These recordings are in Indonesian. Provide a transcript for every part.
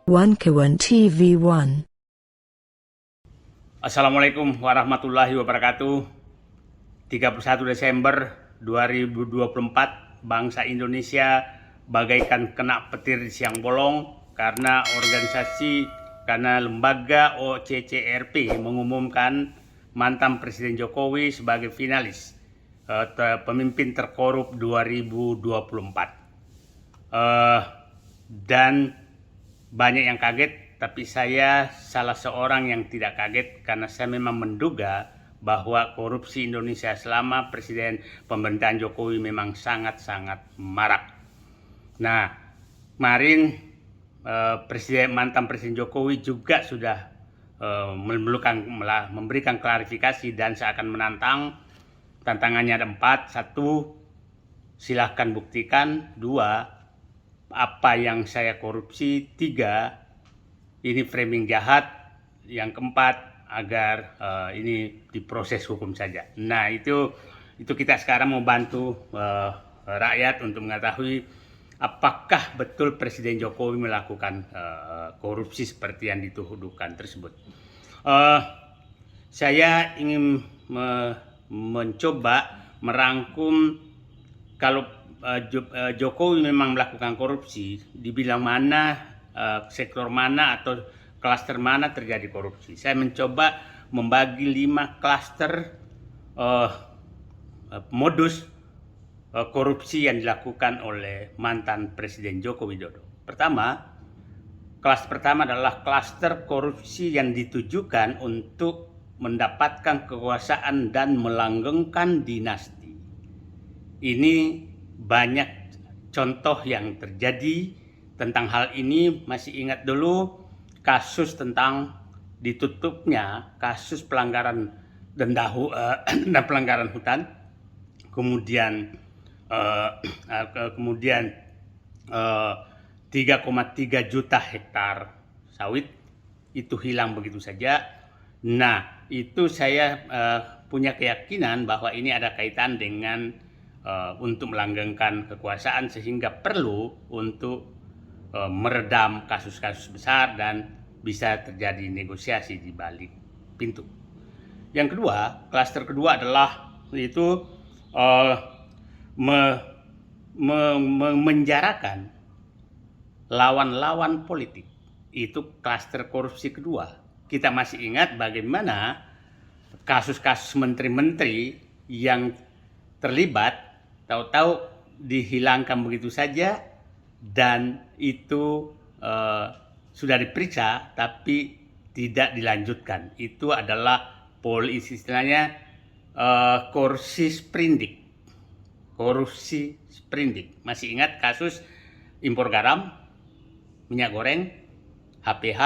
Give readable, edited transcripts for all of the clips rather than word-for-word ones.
Wankawan TV1. Assalamualaikum warahmatullahi wabarakatuh. 31 Desember 2024, bangsa Indonesia bagaikan kena petir di siang bolong karena lembaga OCCRP mengumumkan mantan Presiden Jokowi sebagai finalis pemimpin terkorup 2024. Dan banyak yang kaget, tapi saya salah seorang yang tidak kaget karena saya memang menduga bahwa korupsi Indonesia selama pemerintahan Jokowi memang sangat-sangat marak. Nah, kemarin mantan Presiden Jokowi juga sudah memberikan klarifikasi dan seakan menantang. Tantangannya ada 4. 1, silahkan buktikan. 2, apa yang saya korupsi. 3, ini framing jahat. Yang keempat, agar ini diproses hukum saja. Nah, itu kita sekarang mau bantu rakyat untuk mengetahui apakah betul Presiden Jokowi melakukan korupsi seperti yang dituduhkan tersebut. Saya ingin mencoba merangkum kalau Jokowi memang melakukan korupsi, dibilang mana, sektor mana atau klaster mana terjadi korupsi. Saya mencoba membagi 5 klaster modus korupsi yang dilakukan oleh mantan Presiden Joko Widodo. Klaster pertama adalah klaster korupsi yang ditujukan untuk mendapatkan kekuasaan dan melanggengkan dinasti. Ini banyak contoh yang terjadi tentang hal ini. Masih ingat dulu kasus tentang ditutupnya kasus pelanggaran dan pelanggaran hutan, kemudian 3,3 juta hektar sawit itu hilang begitu saja. Nah, itu saya punya keyakinan bahwa ini ada kaitan dengan untuk melanggengkan kekuasaan, sehingga perlu untuk meredam kasus-kasus besar dan bisa terjadi negosiasi di balik pintu. Yang kedua, klaster kedua adalah itu menjarakan lawan-lawan politik. Itu klaster korupsi kedua. Kita masih ingat bagaimana kasus-kasus menteri-menteri yang terlibat tahu-tahu dihilangkan begitu saja, dan itu sudah diperiksa tapi tidak dilanjutkan. Itu adalah istilahnya korupsi sprindik. Masih ingat kasus impor garam, minyak goreng, HPH,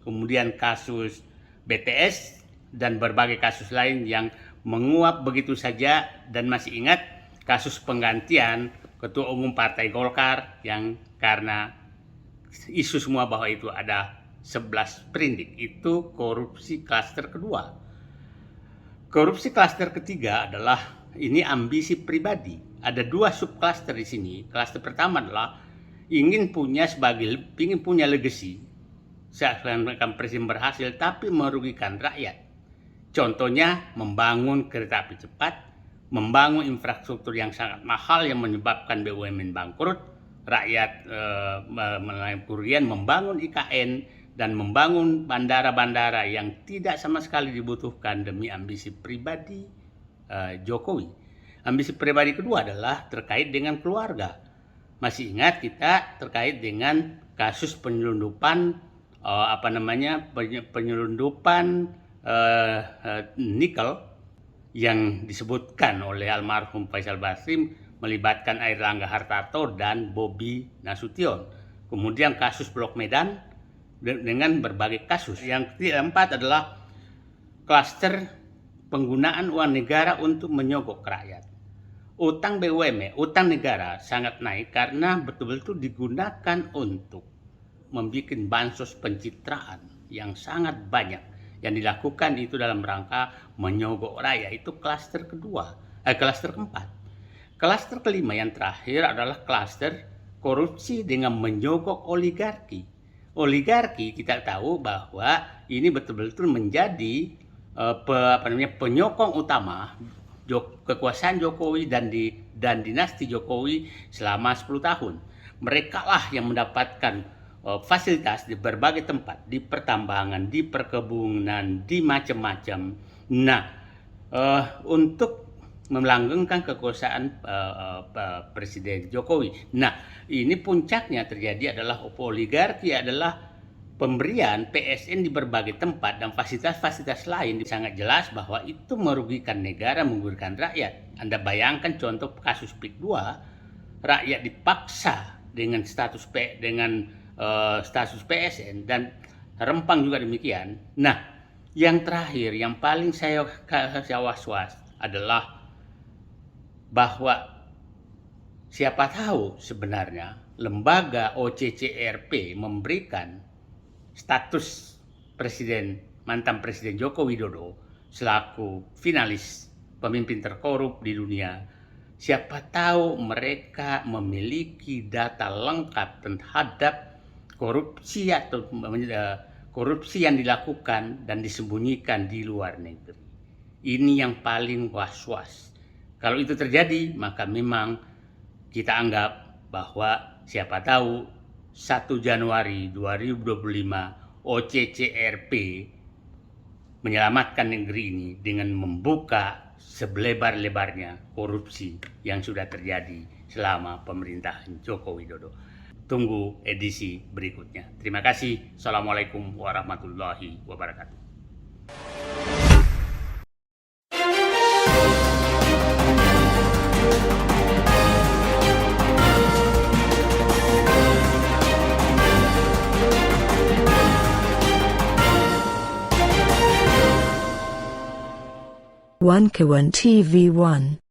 kemudian kasus BTS dan berbagai kasus lain yang menguap begitu saja. Dan masih ingat kasus penggantian Ketua Umum Partai Golkar yang karena isu semua bahwa itu ada 11 sprindik. Itu korupsi klaster kedua. Korupsi klaster ketiga adalah ini ambisi pribadi. Ada 2 subklaster di sini. Klaster pertama adalah ingin punya legacy. Seakan-akan presiden berhasil tapi merugikan rakyat. Contohnya membangun kereta api cepat, membangun infrastruktur yang sangat mahal yang menyebabkan BUMN bangkrut, rakyat mengalami kerugian, membangun IKN, dan membangun bandara-bandara yang tidak sama sekali dibutuhkan demi ambisi pribadi Jokowi. Ambisi pribadi kedua adalah terkait dengan keluarga. Masih ingat kita terkait dengan kasus penyelundupan nikel yang disebutkan oleh almarhum Faisal Basri melibatkan Airlangga Hartarto dan Bobi Nasution. Kemudian kasus Blok Medan dengan berbagai kasus. Yang keempat adalah klaster penggunaan uang negara untuk menyogok rakyat. Utang BUMN, utang negara sangat naik karena betul-betul digunakan untuk membuat bansos pencitraan yang sangat banyak. Yang dilakukan itu dalam rangka menyogok rakyat. Itu klaster keempat. Klaster kelima yang terakhir adalah klaster korupsi dengan menyogok oligarki. oligarki kita tahu bahwa ini betul-betul menjadi penyokong utama kekuasaan Jokowi dan dinasti Jokowi selama 10 tahun. Mereka lah yang mendapatkan fasilitas di berbagai tempat, di pertambangan, di perkebunan, di macam-macam. Nah, untuk melanggengkan kekuasaan Presiden Jokowi. Nah, ini puncaknya terjadi adalah oligarki adalah pemberian PSN di berbagai tempat dan fasilitas-fasilitas lain. Sangat jelas bahwa itu merugikan negara, merugikan rakyat. Anda bayangkan contoh kasus PIK 2, rakyat dipaksa dengan status PSN dan Rempang juga demikian. Nah, yang terakhir, yang paling saya was-was adalah bahwa siapa tahu sebenarnya lembaga OCCRP memberikan status mantan Presiden Joko Widodo selaku finalis pemimpin terkorup di dunia. Siapa tahu mereka memiliki data lengkap terhadap korupsi atau korupsi yang dilakukan dan disembunyikan di luar negeri. Ini yang paling was-was. Kalau itu terjadi, maka memang kita anggap bahwa siapa tahu 1 Januari 2025 OCCRP menyelamatkan negeri ini dengan membuka selebar-lebarnya korupsi yang sudah terjadi selama pemerintahan Joko Widodo. Tunggu edisi berikutnya. Terima kasih. Assalamualaikum warahmatullahi wabarakatuh. One Kawan TV 1